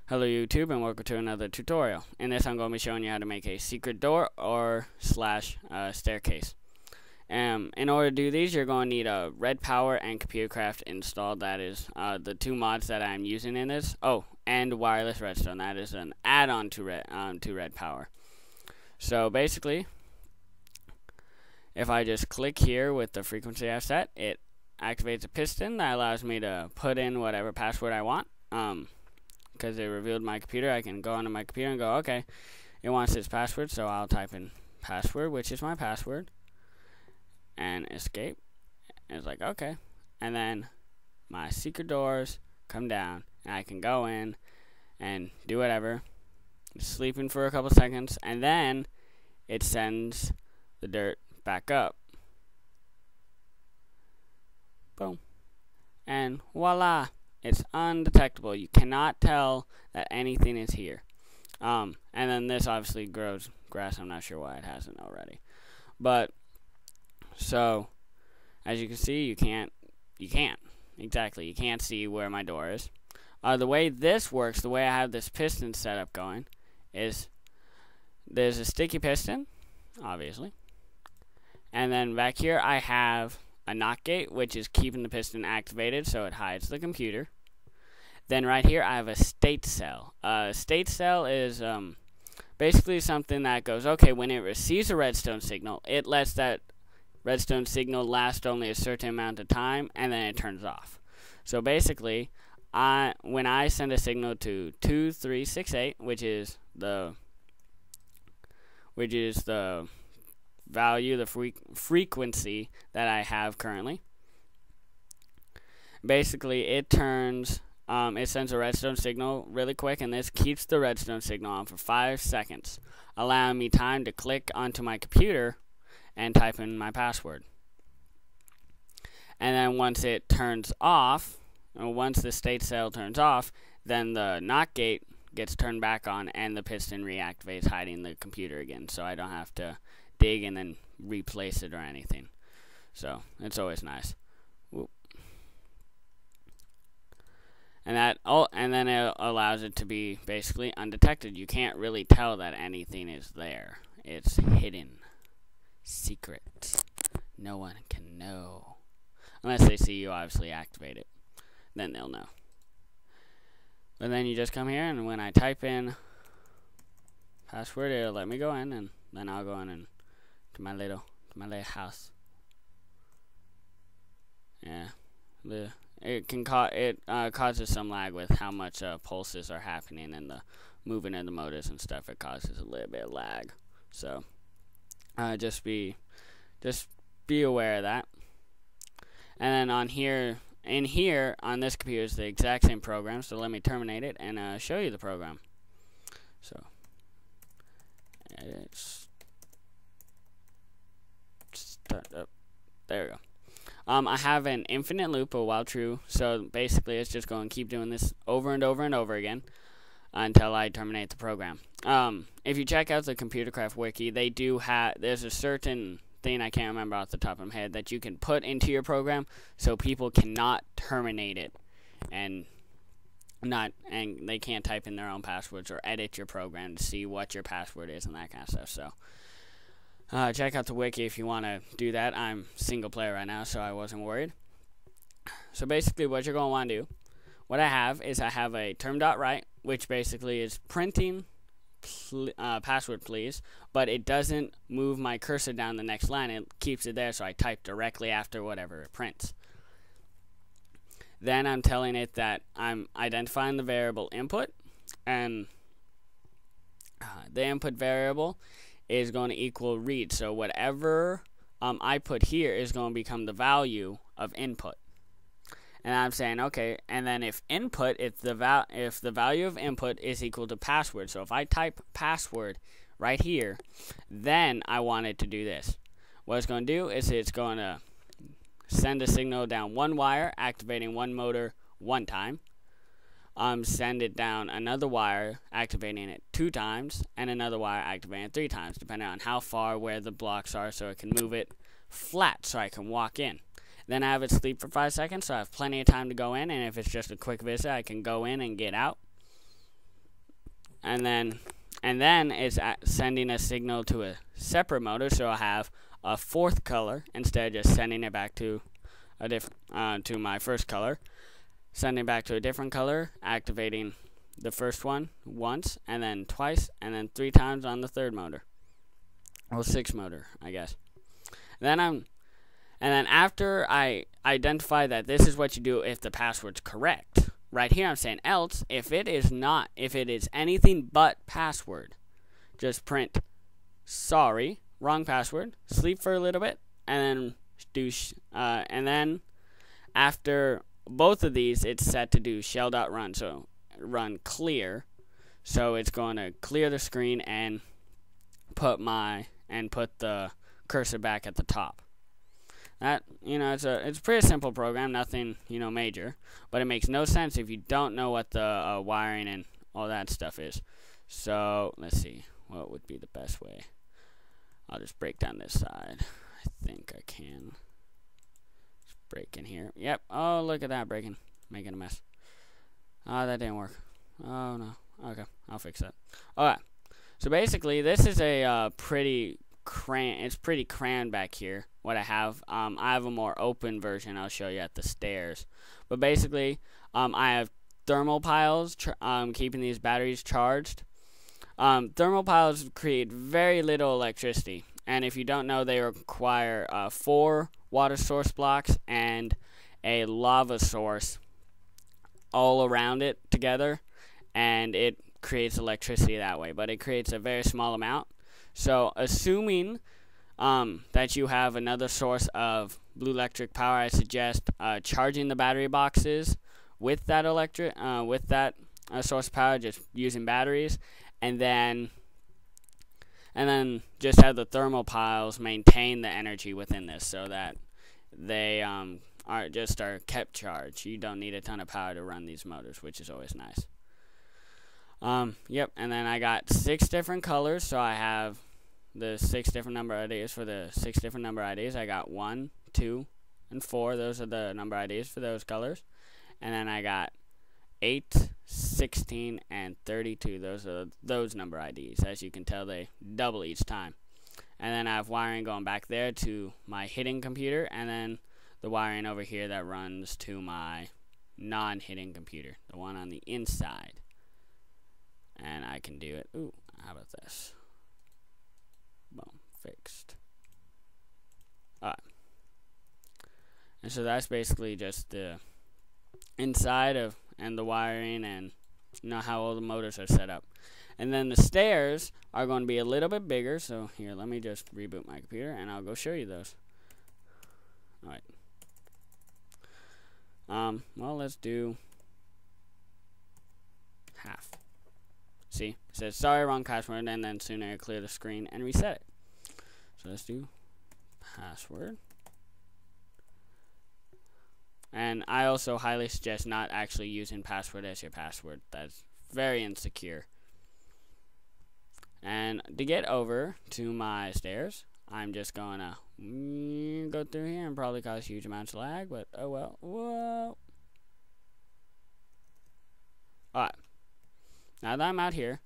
Hello YouTube and welcome to another tutorial. In this I'm going to be showing you how to make a secret door or slash staircase. In order to do these you're going to need a Red Power and ComputerCraft installed. That is the two mods that I'm using in this. Oh, and wireless redstone. That is an add-on to Red Power. So basically, if I just click here with the frequency I've set, it activates a piston that allows me to put in whatever password I want. Because it revealed my computer, I can go onto my computer and go, okay, it wants its password, so I'll type in password, which is my password, and escape. And it's like, okay. And then my secret doors come down, and I can go in and do whatever. Sleeping for a couple seconds, and then it sends the dirt back up. Boom. And voila. It's undetectable. You cannot tell that anything is here. And then this obviously grows grass. I'm not sure why it hasn't already. But, so, as you can see, you can't see where my door is. The way this works, the way I have this piston set up going, is there's a sticky piston, obviously. And then back here I have a knock gate, which is keeping the piston activated so it hides the computer. Then right here I have a state cell. State cell is basically something that goes, okay, when it receives a redstone signal, it lets that redstone signal last only a certain amount of time, and then it turns off. So basically, when I send a signal to 2368, which is the value, the frequency that I have currently. Basically, it turns, it sends a redstone signal really quick, and this keeps the redstone signal on for 5 seconds, allowing me time to click onto my computer and type in my password. And then once it turns off, or once the state cell turns off, then the knock gate gets turned back on, and the piston reactivates, hiding the computer again, so I don't have to dig and then replace it or anything. So it's always nice. Whoop. And then it allows it to be basically undetected. You can't really tell that anything is there. It's hidden, secret. No one can know unless they see you obviously activate it. Then they'll know. But then you just come here, and when I type in password, it'll let me go in, and then I'll go in and to my little house. Yeah, it causes some lag with how much pulses are happening and the moving of the motors and stuff. It causes a little bit of lag. So just be aware of that. And then in here on this computer is the exact same program. So let me terminate it and show you the program. So it's start up. There we go. I have an infinite loop of while true, so basically it's just going to keep doing this over and over and over again until I terminate the program. If you check out the ComputerCraft wiki, they do have, there's a certain thing I can't remember off the top of my head that you can put into your program so people cannot terminate it and they can't type in their own passwords or edit your program to see what your password is and that kind of stuff. So check out the wiki if you want to do that. I'm single player right now, so I wasn't worried. So basically what you're going to want to do, what I have a term.write, which basically is printing password please, but it doesn't move my cursor down the next line. It keeps it there, so I type directly after whatever it prints. Then I'm telling it that I'm identifying the variable input, and the input variable is going to equal read. So whatever I put here is going to become the value of input. And I'm saying, okay, and then if the value of input is equal to password, so if I type password right here, then I want it to do this. What it's going to do is it's going to send a signal down one wire, activating one motor one time. Send it down another wire, activating it 2 times, and another wire activating it 3 times, depending on how far where the blocks are, so it can move it flat so I can walk in. Then I have it sleep for 5 seconds, so I have plenty of time to go in, and if it's just a quick visit, I can go in and get out. and then it's sending a signal to a separate motor, so I'll have a fourth color instead of just sending it back to a to my first color. Sending back to a different color, activating the first one once, and then twice, and then 3 times on the third motor. Or 6 motor, I guess. And then after I identify that this is what you do if the password's correct, right here I'm saying else, if it is anything but password, just print sorry, wrong password, sleep for a little bit, and then and then after both of these, it's set to do shell.run, so run clear. So it's going to clear the screen and put the cursor back at the top. That, it's a pretty simple program, nothing, major, but it makes no sense if you don't know what the wiring and all that stuff is. So let's see, what would be the best way? I'll just break down this side. I think I can. Break in here. Yep. Oh, look at that breaking. Making a mess. Oh, that didn't work. Oh, no. Okay. I'll fix that. Alright. So basically, this is a pretty crammed back here, what I have. I have a more open version I'll show you at the stairs. But basically, I have thermal piles keeping these batteries charged. Thermal piles create very little electricity. And if you don't know, they require 4 water source blocks and a lava source all around it together, and it creates electricity that way, but it creates a very small amount. So assuming that you have another source of blue electric power, I suggest charging the battery boxes with that source of power, just using batteries, and then just have the thermal piles maintain the energy within this so that they are kept charged. You don't need a ton of power to run these motors, which is always nice. Yep, and then I got 6 different colors, so I have the 6 different number IDs. For the 6 different number IDs, I got 1, 2, and 4. Those are the number IDs for those colors. And then I got 8, 16, and 32. Those are those number IDs. As you can tell, they double each time. And then I have wiring going back there to my hidden computer, and then the wiring over here that runs to my non-hidden computer, the one on the inside. And I can do it. Ooh, how about this? Boom, fixed. Alright. And so that's basically just the inside and the wiring and how all the motors are set up. And then the stairs are going to be a little bit bigger. So here, let me just reboot my computer and I'll go show you those. Alright. Well, let's do half. See, it says sorry, wrong password, and then soon I clear the screen and reset it. So let's do password. And I also highly suggest not actually using password as your password. That's very insecure. And to get over to my stairs, I'm just going to go through here and probably cause huge amounts of lag, but oh well. Whoa. Alright. Now that I'm out here,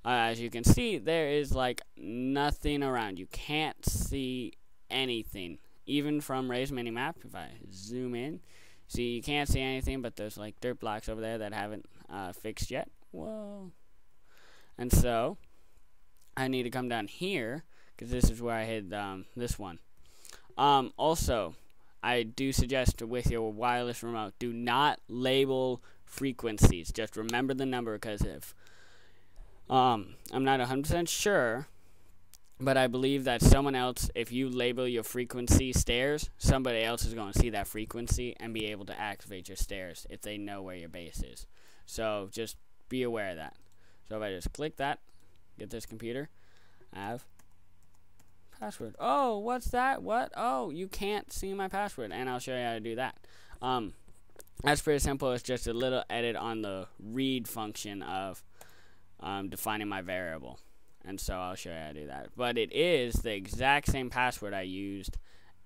as you can see, there is like nothing around. You can't see anything. Even from Ray's Minimap, if I zoom in, see you can't see anything, but there's like dirt blocks over there that haven't fixed yet. Whoa. And so, I need to come down here, because this is where I hid this one. Also, I do suggest with your wireless remote, do not label frequencies. Just remember the number, because if I'm not 100% sure, but I believe that someone else, if you label your frequency stairs, somebody else is going to see that frequency and be able to activate your stairs if they know where your base is. So just be aware of that. So if I just click that, get this computer, I have password. Oh, what's that? What? Oh, you can't see my password, and I'll show you how to do that. That's pretty simple. It's just a little edit on the read function of defining my variable. And so I'll show you how to do that. But it is the exact same password I used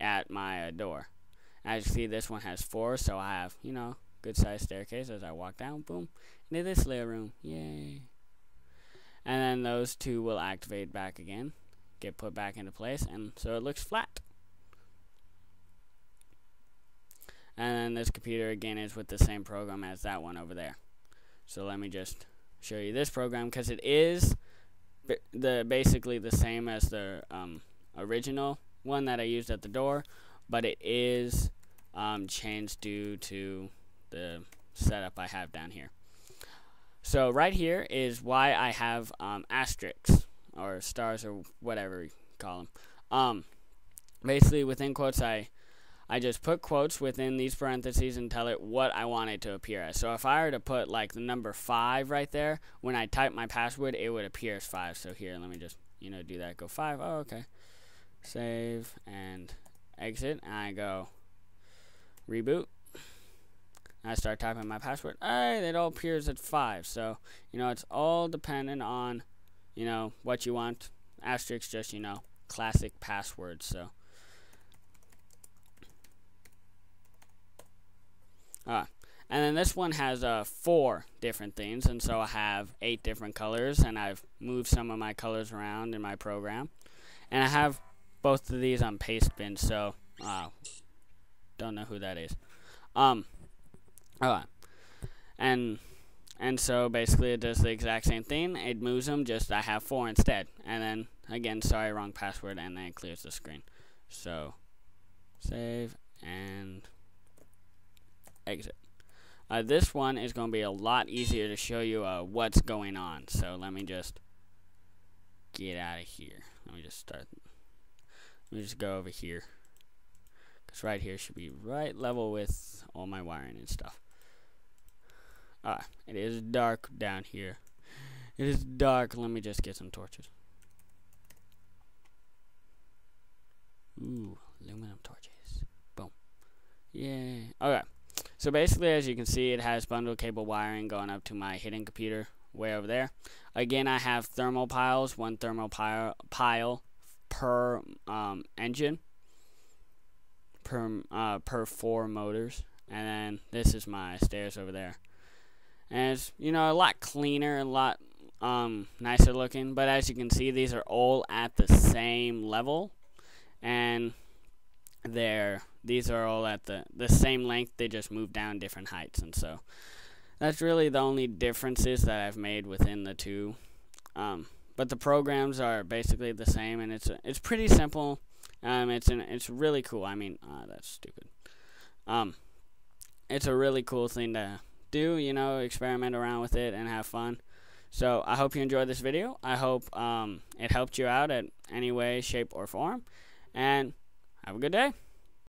at my door. As you see, this one has 4, so I have, good sized staircase as I walk down, boom, into this little room. Yay. and then those two will activate back again, get put back into place, and so it looks flat. And then this computer again is with the same program as that one over there. So let me just show you this program, because it is basically the same as the original one that I used at the door, but it is changed due to the setup I have down here. So right here is why I have asterisks or stars or whatever you call them. Basically within quotes I just put quotes within these parentheses and tell it what I want it to appear as. So if I were to put like the number 5 right there, when I type my password, it would appear as 5. So here, let me just, do that. Go 5. Oh, okay. Save and exit. And I go reboot. I start typing my password. Hey, it all appears at 5. So, it's all dependent on, what you want. Asterisk just, classic passwords. So. And then this one has 4 different things, and so I have 8 different colors, and I've moved some of my colors around in my program. And I have both of these on pastebin, so don't know who that is. And so basically it does the exact same thing. It moves them, just I have 4 instead. And then again, sorry, wrong password, and then it clears the screen. So save and exit. This one is going to be a lot easier to show you what's going on. So let me just get out of here. Let me just go over here, because right here should be right level with all my wiring and stuff. It is dark down here. It is dark. Let me just get some torches. Ooh, aluminum torches. Boom. Yay. Okay. So basically, as you can see, it has bundle cable wiring going up to my hidden computer way over there. Again, I have thermal piles, 1 thermal pile per engine, per 4 motors. And then this is my stairs over there. And it's, a lot cleaner, a lot nicer looking. But as you can see, these are all at the same level. And these are all at the same length. They just move down different heights, and so that's really the only differences that I've made within the two. But the programs are basically the same, and it's pretty simple. It's really cool. I mean, that's stupid. It's a really cool thing to do. Experiment around with it and have fun. So I hope you enjoyed this video. I hope it helped you out in any way, shape, or form. And have a good day.